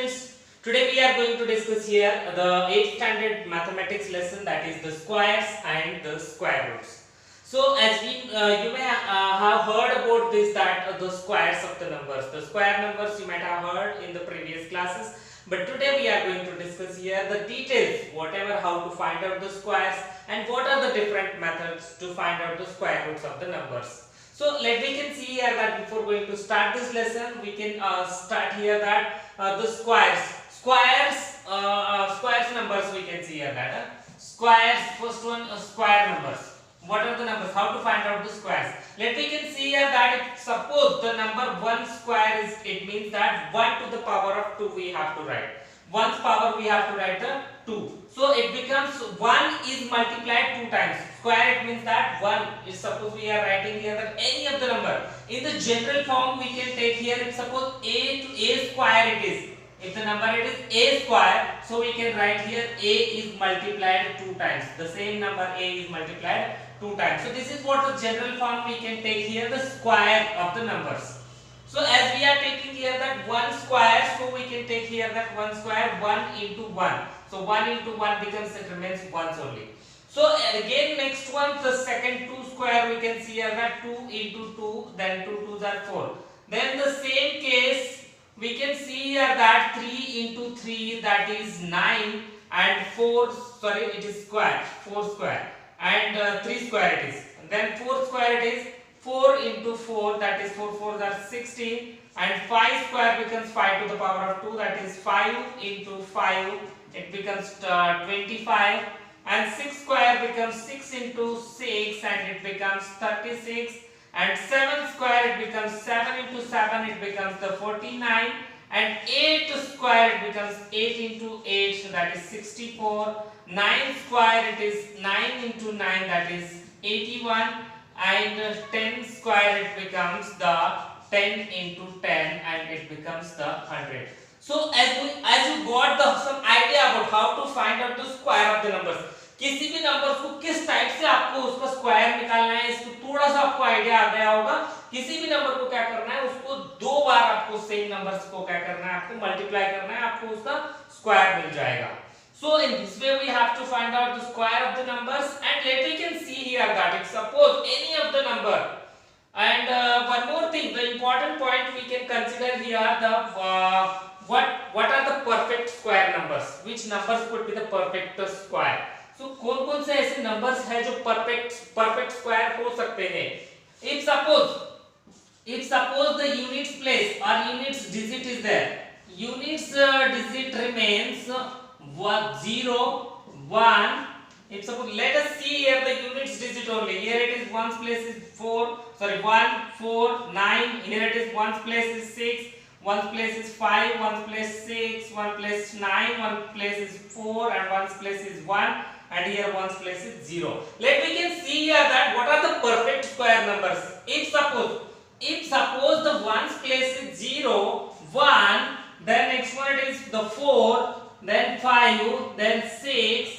students, today we are going to discuss here the 8th standard mathematics lesson, that is the squares and the square roots. So as you may have heard about this, that the squares of the numbers, the square numbers you might have heard in the previous classes, but today we are going to discuss here the details, whatever, how to find out the squares and what are the different methods to find out the square roots of the numbers. So we can see here that before going to start this lesson, we can start here that the squares numbers we can see here that squares. First one, square numbers. What are the numbers? How to find out the squares? We can see here that suppose the number 1 square is, it means that 1 to the power of 2 we have to write. 1's power we have to write the 2. So it becomes 1 is multiplied 2 times. Square, it means that 1 is, suppose we are writing here that any of the number. In the general form we can take here, it suppose a to a square it is. If the number it is a square, so we can write here a is multiplied 2 times. The same number a is multiplied 2 times. So this is what the general form we can take here, the square of the numbers. So as we are taking here that 1 square, so we can take here that 1 square, 1 into 1. So 1 into 1 becomes, it remains once only. So again next one, the second 2 square, we can see here that 2 into 2, then 2 2s are 4. Then the same case, we can see here that 3 into 3, that is 9, and 4, sorry, it is square, 4 square, and 3 square it is. And then 4 square it is 4 into 4, that is 4 4s are 16, and 5 square becomes 5 to the power of 2, that is 5 into 5, it becomes 25, and 6 square becomes 6 into 6, and it becomes 36, and 7 square it becomes 7 into 7, it becomes the 49, and 8 square it becomes 8 into 8, that is 64, 9 square it is 9 into 9, that is 81, and 10 square it becomes the 10 into 10, and it becomes the 100. So as you got some idea about how to find out the square of the numbers, किसी भी number को किस type से आपको उसका square निकालना है, इसको थोड़ा सा आपको आइडिया आ गया होगा. किसी भी नंबर को क्या करना है, उसको दो बार आपको सेम नंबर्स को क्या करना है, आपको मल्टीप्लाई करना है, आपको उसका स्क्वायर मिल जाएगा. So in this way we have to find out the square of the numbers, and later you can see here that if suppose any of the number, and one more thing, the important point we can consider here, the what are the perfect square numbers, which numbers could be the perfect square. So कौन-कौन से ऐसे numbers हैं जो perfect square हो सकते हैं. If suppose the units place or units digit is there, units digit remains 0 1. If suppose, let us see here the units digit only. Here it is 1's place is 1 4 9. Here it is 1's place is 6, 1's place is 5, 1's place 6, 1's place 9, 1's place is 4, and 1's place is 1, and here 1's place is 0. We can see here that what are the perfect square numbers. If suppose the 1's place is 0 1, then next one it is the 4, then 5, then 6,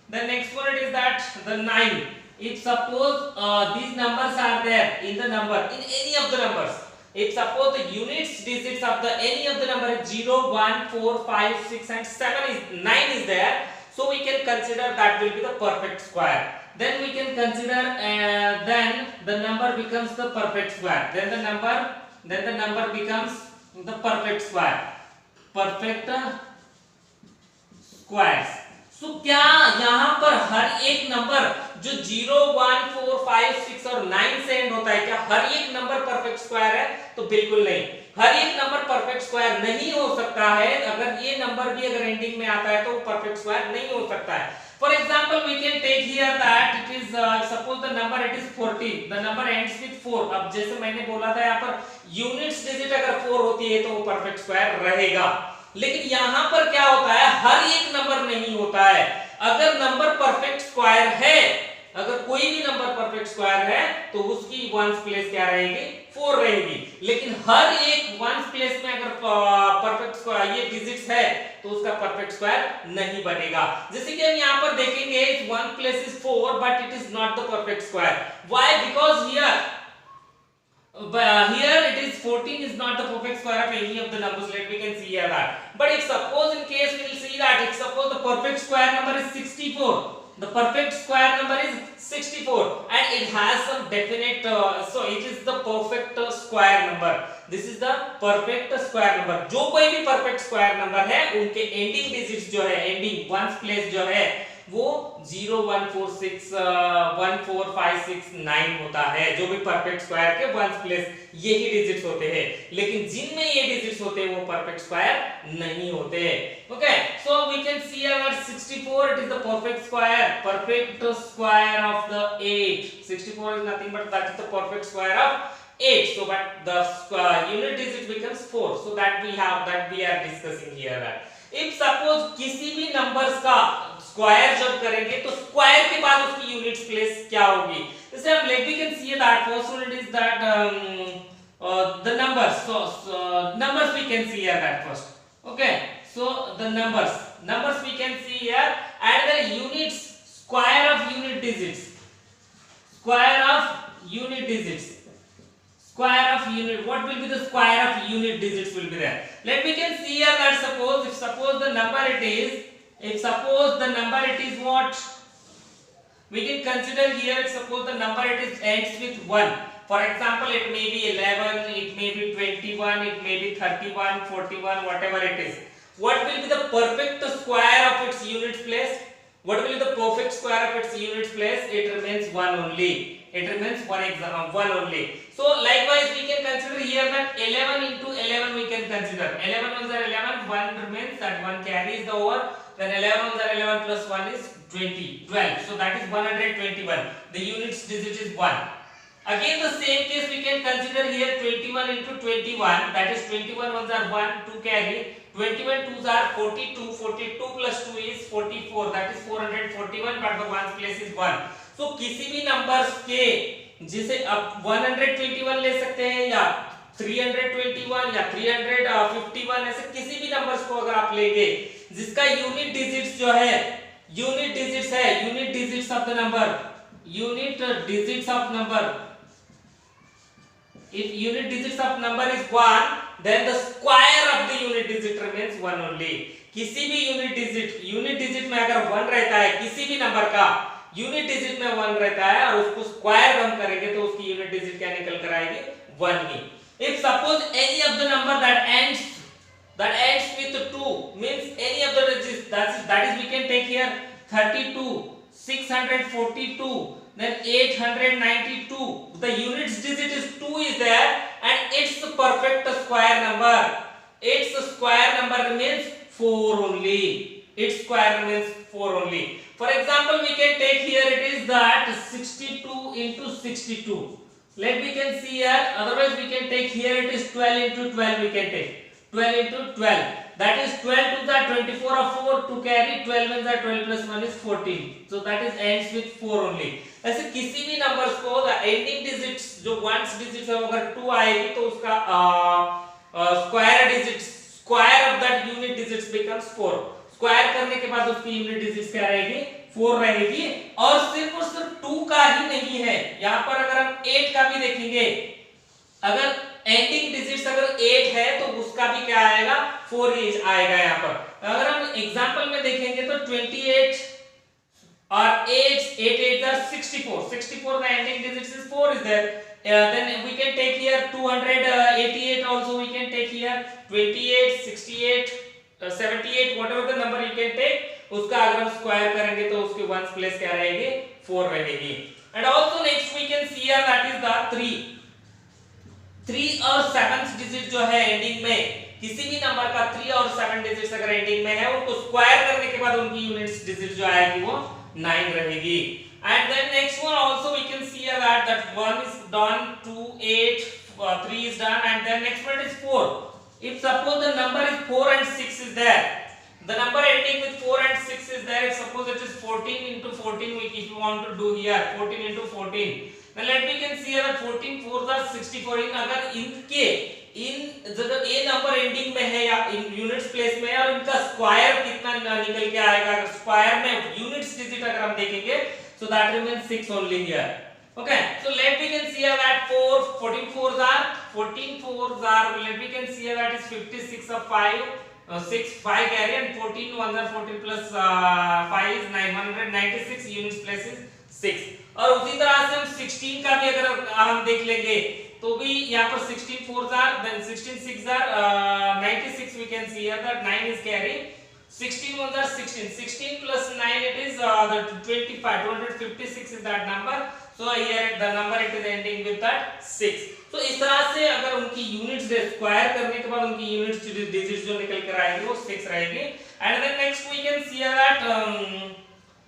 then next one it is that the 9. If suppose these numbers are there in the number, in any of the numbers, if suppose the units digits of the any of the number is 0 1 4 5 6 and 7 is 9 is there, so we can consider that will be the perfect square. Then we can consider then the number becomes the perfect square, then the number becomes the perfect square. Perfect squares. So क्या यहाँ पर हर एक number जो 0 1 4 5 6 और 9 से and होता है, क्या हर एक नंबर परफेक्ट स्क्वायर है? तो बिल्कुल नहीं. हर एक नंबर परफेक्ट स्क्वायर नहीं हो सकता है. अगर ये नंबर भी अगर एंडिंग में आता है तो परफेक्ट स्क्वायर नहीं हो सकता है. For example, we can take here that it is suppose the number it is 14, the number ends with 4. अब जैसे मैंने बोला था यहाँ पर यूनिट्स डिजिट अगर 4 होती है तो वो परफेक्ट स्क्वायर रहेगा. लेकिन यहाँ पर क्या होता है, हर एक नंबर नहीं होता है. अगर नंबर परफेक्ट स्क्वायर है, अगर कोई भी नंबर परफेक्ट स्क्वायर है तो उसकी 1's प्लेस क्या रहेगी, 4 रहेगी. लेकिन हर एक 1's प्लेस में अगर परफेक्ट स्क्वायर ये डिजिट्स है तो उसका परफेक्ट स्क्वायर नहीं बनेगा. जैसे कि हम यहाँ पर देखेंगे 1's place is 4 but it is not the perfect square. Why? Because here But here it is 14 is not the perfect square of any of the numbers. Let we can see here that. But if suppose in case we will see that if suppose the perfect square number is 64, the perfect square number is 64 and it has some definite so it is the perfect square number. This is the perfect square number. जो कोई भी perfect square number है उनके ending digits जो है ending ones place जो है वो 0 1 4 6 1 4 5 6 9 होता है. जो भी परफेक्ट स्क्वायर के वंस प्लेस यही डिजिट्स होते हैं, लेकिन जिनमें ये डिजिट्स होते हैं वो परफेक्ट स्क्वायर नहीं होते. Okay, so we can see that 64 it is the perfect square of the 8. 64 is nothing but that is the perfect square of 8. So but the unit digit becomes 4. So that we are discussing here that if suppose किसी भी numbers का square जब करेंगे तो square के बाद उसकी units place क्या होगी. जैसे हम we can see that first one is that the numbers. So numbers we can see here that first. Okay, so the numbers we can see here and the units square of unit digits. Square of unit, what will be the square of unit digits will be there. Let we can see here that suppose the number it is what we can consider here. Suppose the number it is ends with 1. For example, it may be 11, it may be 21, it may be 31, 41, whatever it is. What will be the perfect square of its unit place? What will be the perfect square of its unit place? It remains 1 only. It remains 1 only. So likewise we can consider here that 11 into 11 we can consider. 11 ones are 11, 1 remains, that 1 carries the over. Then 11 ones are 11 plus 1 is 12. So that is 121. The units digit is 1. Again the same case we can consider here 21 into 21. That is 21 ones are 1, 2 carry. 21 twos are 42. 42 plus 2 is 44. That is 441. But the ones place is 1. So किसी भी numbers के जिसे आप 121 ले सकते हैं या 321 या 351 ऐसे किसी भी नंबर्स को अगर आप लेंगे जिसका यूनिट डिजिट्स जो है unit digits of the number if unit digits of number is 1 then the square of the unit digit remains 1 only. किसी भी यूनिट डिजिट में अगर 1 रहता है किसी भी नंबर का यूनिट डिजिट में 1 रहता है और उसको स्क्वायर हम करेंगे तो उसकी यूनिट डिजिट क्या निकल कर आएगी 1 ही. If suppose any of the number that ends with 2 means any of the digits that is we can take here 32, 642, then 892. The units digit is 2 is there and its perfect square number. Its square number remains 4 only. Its square remains 4 only. For example, we can take here it is that 62 into 62. Let we can see here. Otherwise, we can take here it is 12 into 12. We can take 12 into 12. That is 12 to the 24 of 4 to carry 12 and the 12 plus 1 is 14. So that is ends with 4 only. ऐसे किसी भी numbers को the ending digits जो ones digits है अगर 2 आएगी तो उसका square of that unit digits becomes 4. Square करने के बाद उसकी यूनिट डिजिट्स क्या रहेगी 4 रहेगी. और सिर्फ 2 का ही नहीं है यहाँ पर अगर हम 8 का भी देखेंगे अगर एंडिंग डिजिट्स अगर 8 है तो उसका भी क्या आएगा 4 ही आएगा. यहाँ पर अगर हम एग्जांपल में देखेंगे तो 28 और 8 are 64 the ending digits is 4 is there. Then we can take here 288 also we can take here 28 68 78 whatever the number you can take उसका अगर हम स्क्वायर करेंगे तो उसके वंस प्लेस क्या रहेगी 4 रहेगी. And also next we can see here that is the 3 और 7th डिजिट जो है एंडिंग में किसी भी नंबर का 3 और 7 डिजिट्स अगर एंडिंग में है उनको स्क्वायर करने के बाद उनकी यूनिट्स डिजिट जो आएगी वो 9 रहेगी. And then next one also we can see here that 1 is done 2 8 3 is done and then next one is 4. If suppose the number is 4 and 6 is there, the number ending with 4 and 6 is there. If suppose it is 14 into 14, if you want to do here 14 into 14, then let me can see here 14 4s are 64. in अगर इनके जब ये number ending में है या इन units place में है और इनका स्क्वायर कितना निकल के आएगा अगर स्क्वायर में यूनिट्स डिजिट अगर हम देखेंगे so that remains 6 only here. Okay, so let we can see here that 14 fours are, let we can see here that is 56 of 5, 6 5 carry and 14 ones are 14 plus 5 is 996 units places 6. और उसी तरह से हम 16 का भी अगर हम देख लेंगे तो भी यहाँ पर 16 fours are, then 16 6 are 96. We can see here that 9 is carry. 16 ones are 16. 16 plus 9 it is the 25. 256 is that number. So here the number it is ending with that 6. So इस तरह से अगर उनकी यूनिट्स स्क्वायर करने के बाद उनकी units digits जो निकल कर आएंगे वो 6 रहेगी. And then next we can see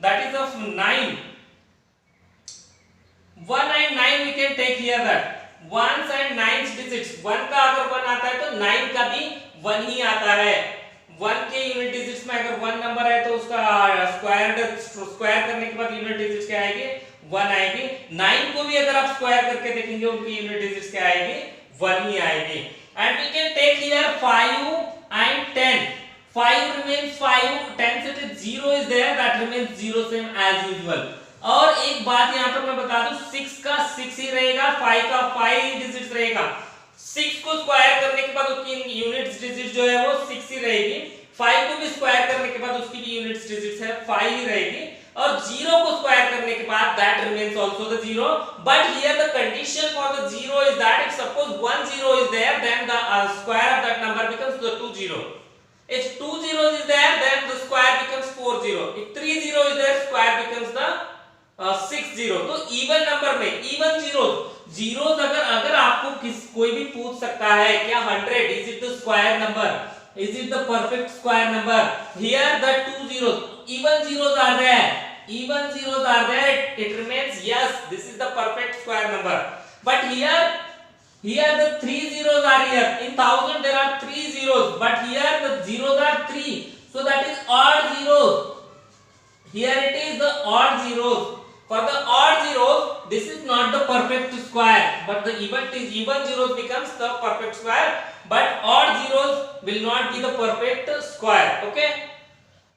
that is of 9. 1 and 9 we can take here that 1s and 9s digits. 1 का अगर 1 आता है तो 9 का भी 1 ही आता है. 1 के यूनिट डिजिट्स में अगर 1 नंबर है तो उसका स्क्वायर करने के बाद यूनिट डिजिट्स क्या आएगी? 1 आएगी. 9 को भी अगर आप स्क्वायर करके देखेंगे उनकी यूनिट डिजिट्स क्या आएगी? 1 ही आएगी. And we can take here 5 and 10. 5 remains 5, 10 से 0 is there, that remains 0 same as usual. और एक बात यहाँ पर मैं बता दूं, 6 का 6 ही रहेगा, 5 का 5 ही डिजिट्स रहेगा. 6 को स्क्वायर करने के बाद उसकी यूनिट्स डिजिट जो है वो 6 ही रहेगी. 5 को भी स्क्वायर करने के बाद उसकी भी यूनिट्स डिजिट्स है 5 ही रहेगी. और 0 को स्क्वायर करने के बाद that remains also the 0. But here the condition for the 0 is that if suppose 1 0 is there, then the square of that number becomes the 2 0. If 2 zeros is there, then the square becomes 4 0. If 3 0 is there, square becomes the 6 0. तो even number में even zeros अगर आपको कोई भी पूछ सकता है क्या 100 is it the square number, is it the perfect square number? Here the 2 zeros, even zeros are there, it remains yes, this is the perfect square number. But here the 3 zeros are here. In 1000 there are 3 zeros, but here the zeros are 3, so that is odd zeros. Here it is the odd zeros. For the odd zeros, this is not the perfect square, but the even zeros becomes the perfect square, but odd zeros will not be the perfect square. Okay.